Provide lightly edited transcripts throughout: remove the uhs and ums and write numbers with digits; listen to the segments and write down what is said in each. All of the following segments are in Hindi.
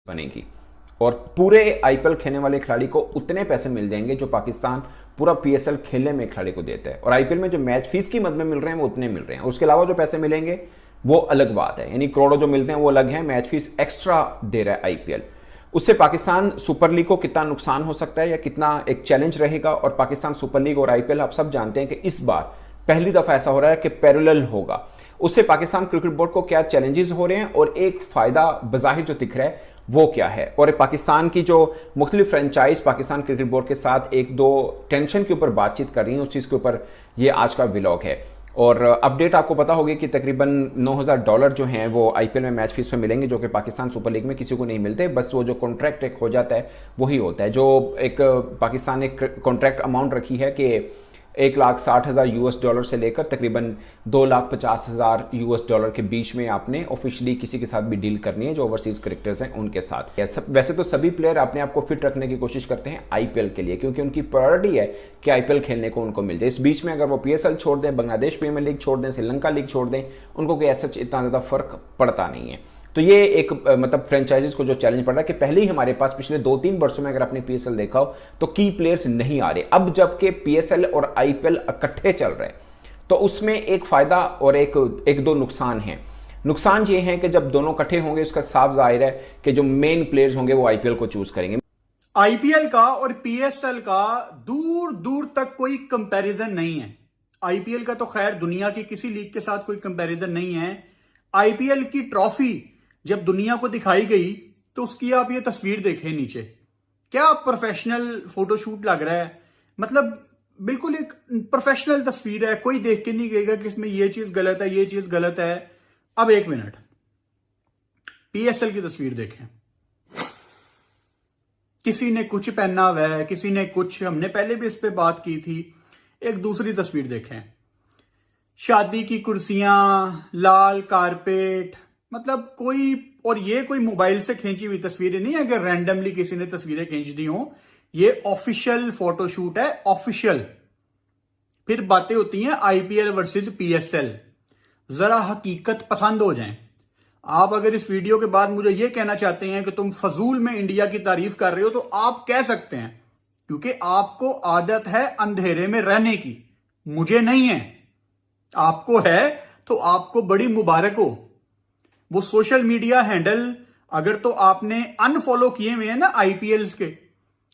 बनेगी और पूरे आईपीएल खेलने वाले खिलाड़ी को उतने पैसे मिल जाएंगे जो पाकिस्तान पूरा पीएसएल खेलने में खिलाड़ी को देता है। और आईपीएल में जो मैच फीस की मद में मिल रहे हैं वो उतने मिल रहे हैं। उसके अलावा जो पैसे मिलेंगे वो अलग बात है, यानी करोड़ों जो मिलते हैं वो अलग है, मैच फीस एक्स्ट्रा दे रहा है आईपीएल। उससे पाकिस्तान सुपर लीग को कितना नुकसान हो सकता है या कितना एक चैलेंज रहेगा। और पाकिस्तान सुपर लीग और आईपीएल आप सब जानते हैं कि इस बार पहली दफा ऐसा हो रहा है कि पैरेलल होगा। उससे पाकिस्तान क्रिकेट बोर्ड को क्या चैलेंजेस हो रहे हैं और एक फायदा बजाहिर जो दिख रहा है वो क्या है। और पाकिस्तान की जो मुख्तलिफ फ्रेंचाइज पाकिस्तान क्रिकेट बोर्ड के साथ एक दो टेंशन के ऊपर बातचीत कर रही है, उस चीज के ऊपर ये आज का व्लॉग है। और अपडेट आपको पता होगी कि तकरीबन $9,000 जो हैं वो आईपीएल में मैच फीस पे मिलेंगे, जो कि पाकिस्तान सुपर लीग में किसी को नहीं मिलते। बस वो जो कॉन्ट्रैक्ट एक हो जाता है वही होता है। जो एक पाकिस्तान ने कॉन्ट्रैक्ट अमाउंट रखी है कि $1,60,000 से लेकर तकरीबन $2,50,000 के बीच में आपने ऑफिशियली किसी के साथ भी डील करनी है जो ओवरसीज क्रिकेटर्स हैं उनके साथ। वैसे तो सभी प्लेयर अपने आप को फिट रखने की कोशिश करते हैं आईपीएल के लिए, क्योंकि उनकी प्रायोरिटी है कि आईपीएल खेलने को उनको मिल जाए। इस बीच में अगर वो पीएसएल छोड़ दें, बांग्लादेश प्रीमियर लीग छोड़ दें, श्रीलंका लीग छोड़ दें, उनको कोई ऐसा इतना ज़्यादा फर्क पड़ता नहीं है। तो ये एक मतलब फ्रेंचाइजीज को जो चैलेंज पड़ रहा है कि पहले ही हमारे पास पिछले 2-3 वर्षों में अगर आपने पीएसएल देखा हो तो की प्लेयर्स नहीं आ रहे। अब जबकि पीएसएल और आईपीएल इकट्ठे चल रहे हैं तो उसमें एक फायदा और एक दो नुकसान हैं। नुकसान ये है कि जब दोनों इकट्ठे होंगे उसका साफ जाहिर है कि जो मेन प्लेयर्स होंगे वो आईपीएल को चूज करेंगे। आईपीएल का और पीएसएल का दूर दूर तक कोई कंपैरिजन नहीं है। आईपीएल का तो खैर दुनिया की किसी लीग के साथ कोई कंपैरिजन नहीं है। आईपीएल की ट्रॉफी जब दुनिया को दिखाई गई तो उसकी आप ये तस्वीर देखें नीचे, क्या प्रोफेशनल फोटोशूट लग रहा है। मतलब बिल्कुल एक प्रोफेशनल तस्वीर है, कोई देख के नहीं कहेगा कि इसमें ये चीज गलत है, ये चीज गलत है। अब एक मिनट पीएसएल की तस्वीर देखें, किसी ने कुछ पहना हुआ है, किसी ने कुछ, हमने पहले भी इस पे बात की थी। एक दूसरी तस्वीर देखें, शादी की कुर्सियां, लाल कारपेट, मतलब कोई, और ये कोई मोबाइल से खींची हुई तस्वीरें नहीं है कि रैंडमली किसी ने तस्वीरें खींच दी हो। ये ऑफिशियल फोटोशूट है, ऑफिशियल। फिर बातें होती हैं आईपीएल वर्सेस पीएसएल। जरा हकीकत पसंद हो जाएं। आप अगर इस वीडियो के बाद मुझे ये कहना चाहते हैं कि तुम फजूल में इंडिया की तारीफ कर रहे हो तो आप कह सकते हैं, क्योंकि आपको आदत है अंधेरे में रहने की, मुझे नहीं है। आपको है तो आपको बड़ी मुबारक हो। वो सोशल मीडिया हैंडल अगर तो आपने अनफॉलो किए हुए हैं ना आईपीएल के,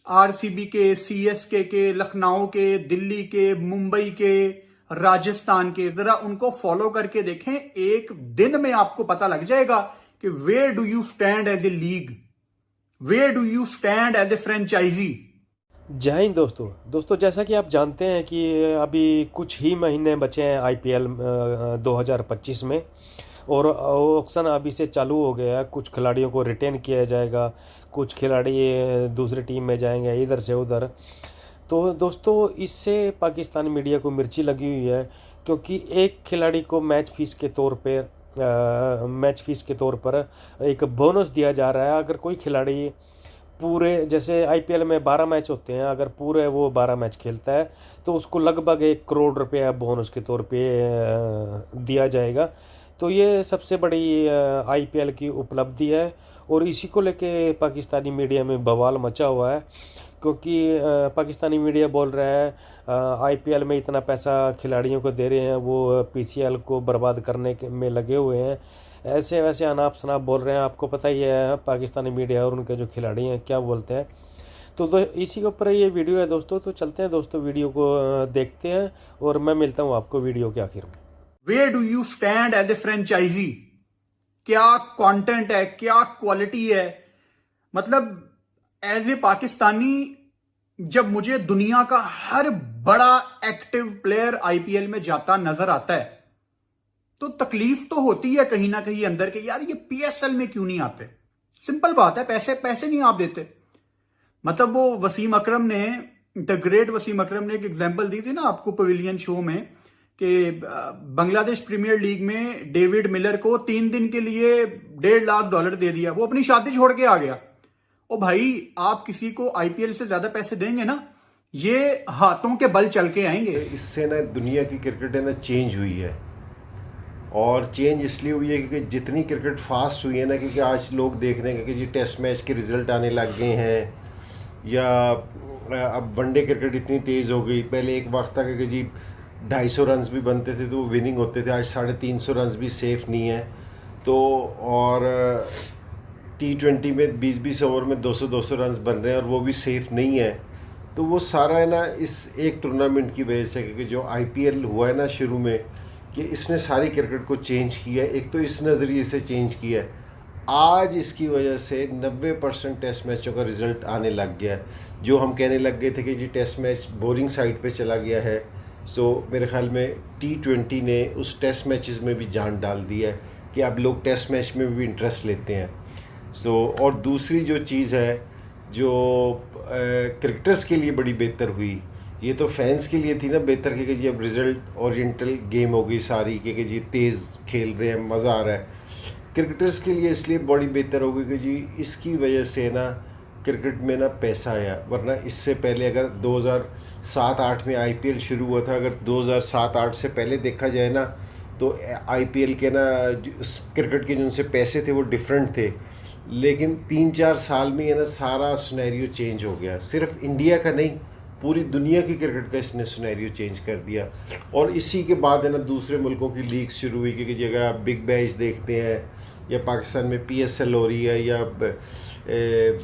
आरसीबी के, सीएसके के, लखनऊ के, दिल्ली के, मुंबई के, राजस्थान के, जरा उनको फॉलो करके देखें। एक दिन में आपको पता लग जाएगा कि where do you stand as a league, where do you stand as a franchise. जय हिंद दोस्तों, जैसा कि आप जानते हैं कि अभी कुछ ही महीने बचे हैं आईपीएल 2025 में, और ऑक्शन अभी से चालू हो गया है। कुछ खिलाड़ियों को रिटेन किया जाएगा, कुछ खिलाड़ी दूसरी टीम में जाएंगे इधर से उधर। तो दोस्तों, इससे पाकिस्तानी मीडिया को मिर्ची लगी हुई है, क्योंकि एक खिलाड़ी को मैच फीस के तौर पर एक बोनस दिया जा रहा है। अगर कोई खिलाड़ी पूरे, जैसे आईपीएल में 12 मैच होते हैं, अगर पूरे वो 12 मैच खेलता है तो उसको लगभग 1 करोड़ रुपया बोनस के तौर पे दिया जाएगा। तो ये सबसे बड़ी आईपीएल की उपलब्धि है, और इसी को लेके पाकिस्तानी मीडिया में बवाल मचा हुआ है। क्योंकि पाकिस्तानी मीडिया बोल रहा है आईपीएल में इतना पैसा खिलाड़ियों को दे रहे हैं, वो पीसीएल को बर्बाद करने में लगे हुए हैं। ऐसे वैसे अनाप शनाप बोल रहे हैं। आपको पता ही है पाकिस्तानी मीडिया और उनके जो खिलाड़ी हैं क्या बोलते हैं। तो इसी के ऊपर ये वीडियो है दोस्तों। तो चलते हैं दोस्तों, वीडियो को देखते हैं और मैं मिलता हूँ आपको वीडियो के आखिर में। Where do you stand as a franchise, क्या कंटेंट है, क्या क्वालिटी है। मतलब एज ए पाकिस्तानी, जब मुझे दुनिया का हर बड़ा एक्टिव प्लेयर आईपीएल में जाता नजर आता है तो तकलीफ तो होती है कहीं ना कहीं अंदर के, यार ये पीएसएल में क्यों नहीं आते। सिंपल बात है, पैसे नहीं आप देते। मतलब वो वसीम अकरम ने, द ग्रेट वसीम अकरम ने एक एग्जांपल दी थी ना आपको पवेलियन शो में, कि बांग्लादेश प्रीमियर लीग में डेविड मिलर को 3 दिन के लिए $1.5 लाख दे दिया, वो अपनी शादी छोड़ के आ गया। ओ भाई, आप किसी को आईपीएल से ज्यादा पैसे देंगे ना, ये हाथों के बल चल के आएंगे। इससे ना दुनिया की क्रिकेट है ना चेंज हुई है। और चेंज इसलिए हुई है क्योंकि जितनी क्रिकेट फास्ट हुई है ना, क्योंकि आज लोग देख रहे हैं कि जी टेस्ट मैच के रिज़ल्ट आने लग गए हैं, या अब वनडे क्रिकेट इतनी तेज़ हो गई। पहले एक वक्त था कि जी 250 रन्स भी बनते थे तो वो विनिंग होते थे, आज 350 रन्स भी सेफ़ नहीं है। तो और T20 में 20-20 ओवर में 200-200 रन्स बन रहे हैं और वो भी सेफ़ नहीं है। तो वो सारा है ना इस एक टूर्नामेंट की वजह से, क्योंकि जो IPL हुआ है ना शुरू में, कि इसने सारी क्रिकेट को चेंज किया है। एक तो इस नज़रिए से चेंज किया है, आज इसकी वजह से 90% टेस्ट मैचों का रिज़ल्ट आने लग गया है। जो हम कहने लग गए थे कि जी टेस्ट मैच बोरिंग साइड पे चला गया है, सो मेरे ख्याल में T20 ने उस टेस्ट मैचेस में भी जान डाल दी है कि अब लोग टेस्ट मैच में भी इंटरेस्ट लेते हैं। सो और दूसरी जो चीज़ है जो क्रिकेटर्स के लिए बड़ी बेहतर हुई, ये तो फैंस के लिए थी ना बेहतर, कि जी अब रिज़ल्ट ओरिएंटल गेम हो गई सारी, कि जी तेज़ खेल रहे हैं, मज़ा आ रहा है। क्रिकेटर्स के लिए इसलिए बड़ी बेहतर हो गई कि जी इसकी वजह से ना क्रिकेट में ना पैसा आया। वरना इससे पहले अगर 2007-8 में IPL शुरू हुआ था, अगर 2007-8 से पहले देखा जाए ना, तो IPL के ना क्रिकेट के जिनसे पैसे थे वो डिफरेंट थे। लेकिन 3-4 साल में है ना सारा सिनेरियो चेंज हो गया। सिर्फ इंडिया का नहीं, पूरी दुनिया की क्रिकेट का इसने सिनेरियो चेंज कर दिया। और इसी के बाद है ना दूसरे मुल्कों की लीग शुरू हुई, क्योंकि अगर आप बिग बैश देखते हैं, या पाकिस्तान में PSL हो रही है, या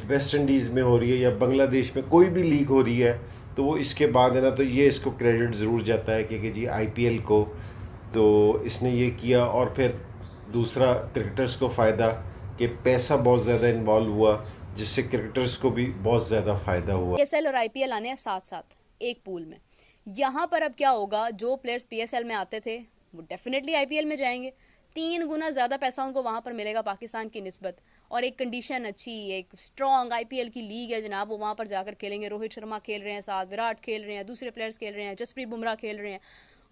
वेस्ट इंडीज़ में हो रही है, या बांग्लादेश में कोई भी लीग हो रही है, तो वो इसके बाद है ना, तो ये इसको क्रेडिट ज़रूर जाता है कि जी IPL को तो इसने ये किया। और फिर दूसरा क्रिकेटर्स को फ़ायदा कि पैसा बहुत ज़्यादा इन्वॉल्व हुआ, जिससे क्रिकेटर्स को भी बहुत ज़्यादा फ़ायदा हुआ। PSL और IPL आने हैं साथ साथ एक पूल में। यहाँ पर अब क्या होगा, जो प्लेयर्स PSL में आते थे वो डेफिनेटली IPL में जाएंगे, 3 गुना ज़्यादा पैसा उनको वहाँ पर मिलेगा पाकिस्तान की निस्बत। और एक कंडीशन अच्छी, एक स्ट्रॉन्ग IPL की लीग है जनाब, वो वहाँ पर जाकर खेलेंगे। रोहित शर्मा खेल रहे हैं साथ, विराट खेल रहे हैं, दूसरे प्लेयर्स खेल रहे हैं, जसप्रीत बुमराह खेल रहे हैं।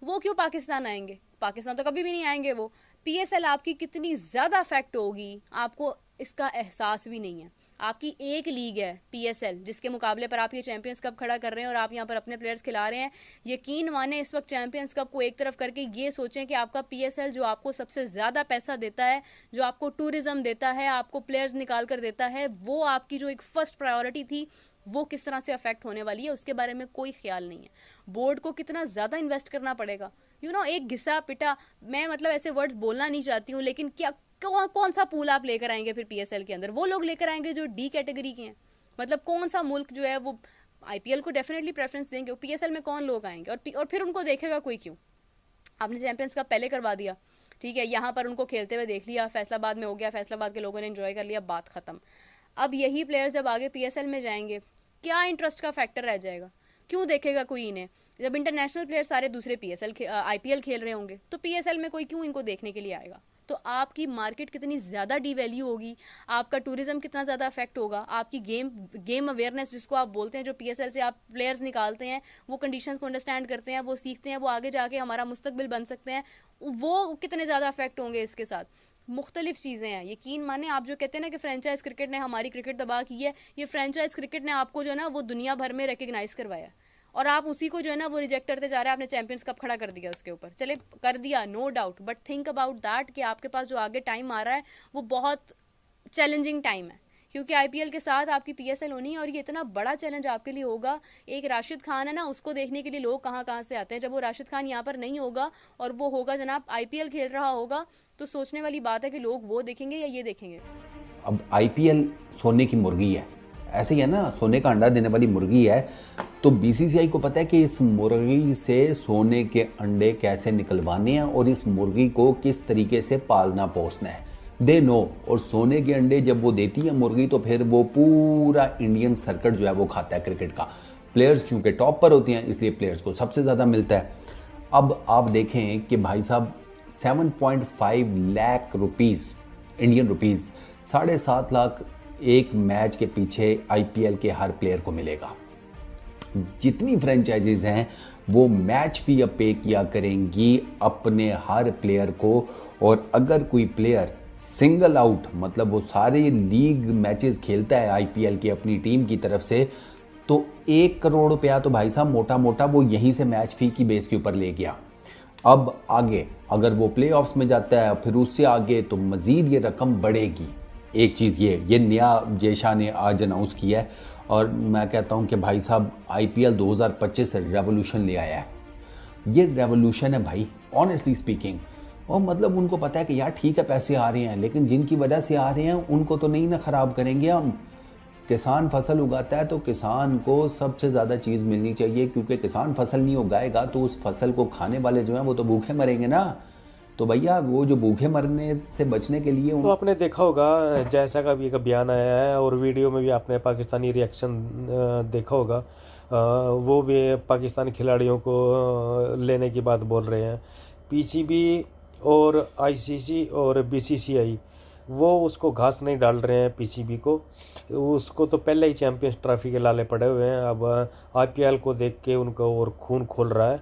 वो क्यों पाकिस्तान आएंगे? पाकिस्तान तो कभी भी नहीं आएंगे वो। PSL आपकी कितनी ज़्यादा अफेक्ट होगी आपको इसका एहसास भी नहीं है। आपकी एक लीग है PSL, जिसके मुकाबले पर आप ये चैंपियंस कप खड़ा कर रहे हैं और आप यहाँ पर अपने प्लेयर्स खिला रहे हैं। यकीन माने इस वक्त चैंपियंस कप को एक तरफ करके ये सोचें कि आपका PSL जो आपको सबसे ज़्यादा पैसा देता है, जो आपको टूरिज्म देता है, आपको प्लेयर्स निकाल कर देता है, वो आपकी जो एक फर्स्ट प्रायोरिटी थी वो किस तरह से अफेक्ट होने वाली है उसके बारे में कोई ख्याल नहीं है। बोर्ड को कितना ज़्यादा इन्वेस्ट करना पड़ेगा, एक घिसा पिटा, मैं मतलब ऐसे वर्ड्स बोलना नहीं चाहती हूँ, लेकिन क्या कौन सा पूल आप लेकर आएंगे फिर PSL के अंदर? वो लोग लेकर आएंगे जो D कैटेगरी के हैं। मतलब कौन सा मुल्क जो है वो IPL को डेफिनेटली प्रेफरेंस देंगे, वो PSL में कौन लोग आएंगे? और फिर उनको देखेगा कोई क्यों? आपने चैंपियंस कप पहले करवा दिया, ठीक है, यहाँ पर उनको खेलते हुए देख लिया, फैसलाबाद में हो गया, फैसलाबाद के लोगों ने एंजॉय कर लिया, बात खत्म। अब यही प्लेयर्स जब आगे PSL में जाएंगे, क्या इंटरेस्ट का फैक्टर रह जाएगा? क्यों देखेगा कोई इन्हें? जब इंटरनेशनल प्लेयर सारे दूसरे IPL खेल रहे होंगे तो PSL में कोई क्यों इनको देखने के लिए आएगा? तो आपकी मार्केट कितनी ज़्यादा डिवैल्यू होगी, आपका टूरिज्म कितना ज़्यादा अफेक्ट होगा, आपकी गेम अवेयरनेस जिसको आप बोलते हैं, जो PSL से आप प्लेयर्स निकालते हैं, वो कंडीशंस को अंडरस्टैंड करते हैं, वो सीखते हैं, वो आगे जाके हमारा मुस्तकबिल बन सकते हैं, वो कितने ज़्यादा अफेक्ट होंगे इसके साथ। मुख्तलिफ चीज़ें हैं। यकीन माने, आप जो कहते हैं ना कि फ्रेंचाइज क्रिकेट ने हमारी क्रिकेट तबाह की है, ये फ्रेंचाइज क्रिकेट ने आपको जो है ना वो दुनिया भर में रिकग्नाइज करवाया, और आप उसी को जो है ना वो रिजेक्ट करते जा रहे हैं। आपने चैंपियंस कप खड़ा कर दिया उसके ऊपर, चले कर दिया, no doubt, but think about that कि आपके पास जो आगे टाइम आ रहा है वो बहुत चैलेंजिंग टाइम है, क्योंकि IPL के साथ आपकी PSL होनी है, और ये इतना बड़ा चैलेंज आपके लिए होगा। एक राशिद खान है ना, उसको देखने के लिए लोग कहाँ कहाँ से आते हैं। जब वो राशिद खान यहाँ पर नहीं होगा और वो होगा जनाब IPL खेल रहा होगा, तो सोचने वाली बात है कि लोग वो देखेंगे या ये देखेंगे। अब IPL सोने की मुर्गी है, ऐसे ही है ना, सोने का अंडा देने वाली मुर्गी है। तो BCCI को पता है कि इस मुर्गी से सोने के अंडे कैसे निकलवाने हैं और इस मुर्गी को किस तरीके से पालना पोसना है, दे नो। और सोने के अंडे जब वो देती है मुर्गी, तो फिर वो पूरा इंडियन सर्किट जो है वो खाता है क्रिकेट का। प्लेयर्स चूँकि टॉप पर होते हैं, इसलिए प्लेयर्स को सबसे ज़्यादा मिलता है। अब आप देखें कि भाई साहब 7.5 lakh rupees, Indian rupees, 7.5 lakh एक मैच के पीछे IPL के हर प्लेयर को मिलेगा। जितनी फ्रेंचाइजीज हैं वो मैच फी अब पे किया करेंगी अपने हर प्लेयर को, और अगर कोई प्लेयर सिंगल आउट, मतलब वो सारे लीग मैचेस खेलता है IPL की अपनी टीम की तरफ से, तो 1 करोड़ रुपया तो भाई साहब मोटा मोटा वो यहीं से मैच फी की बेस के ऊपर ले गया। अब आगे अगर वो प्लेऑफ्स में जाता है फिर उससे आगे तो मज़ीद ये रकम बढ़ेगी। एक चीज़ ये नया जेशा ने आज अनाउंस किया है और मैं कहता हूँ कि भाई साहब IPL 2025 रेवोल्यूशन ले आया है। ये रेवोल्यूशन है भाई, ऑनेस्टली स्पीकिंग। और मतलब उनको पता है कि यार ठीक है पैसे आ रहे हैं, लेकिन जिनकी वजह से आ रहे हैं उनको तो नहीं ना ख़राब करेंगे हम। किसान फसल उगाता है तो किसान को सबसे ज़्यादा चीज़ मिलनी चाहिए, क्योंकि किसान फसल नहीं उगाएगा तो उस फसल को खाने वाले जो हैं वो तो भूखे मरेंगे ना। तो भैया वो जो भूखे मरने से बचने के लिए तो आपने देखा होगा जैसा का भी एक बयान आया है और वीडियो में भी आपने पाकिस्तानी रिएक्शन देखा होगा। वो भी पाकिस्तानी खिलाड़ियों को लेने की बात बोल रहे हैं। PCB और ICC और BCCI वो उसको घास नहीं डाल रहे हैं PCB को, उसको तो पहले ही चैंपियंस ट्रॉफी के लाले पड़े हुए हैं। अब IPL को देख के उनका और खून खोल रहा है।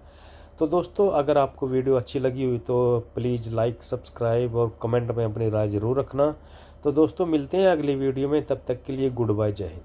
तो दोस्तों अगर आपको वीडियो अच्छी लगी हुई तो प्लीज़ लाइक, सब्सक्राइब और कमेंट में अपनी राय ज़रूर रखना। तो दोस्तों मिलते हैं अगली वीडियो में, तब तक के लिए गुड बाय, जय हिंद।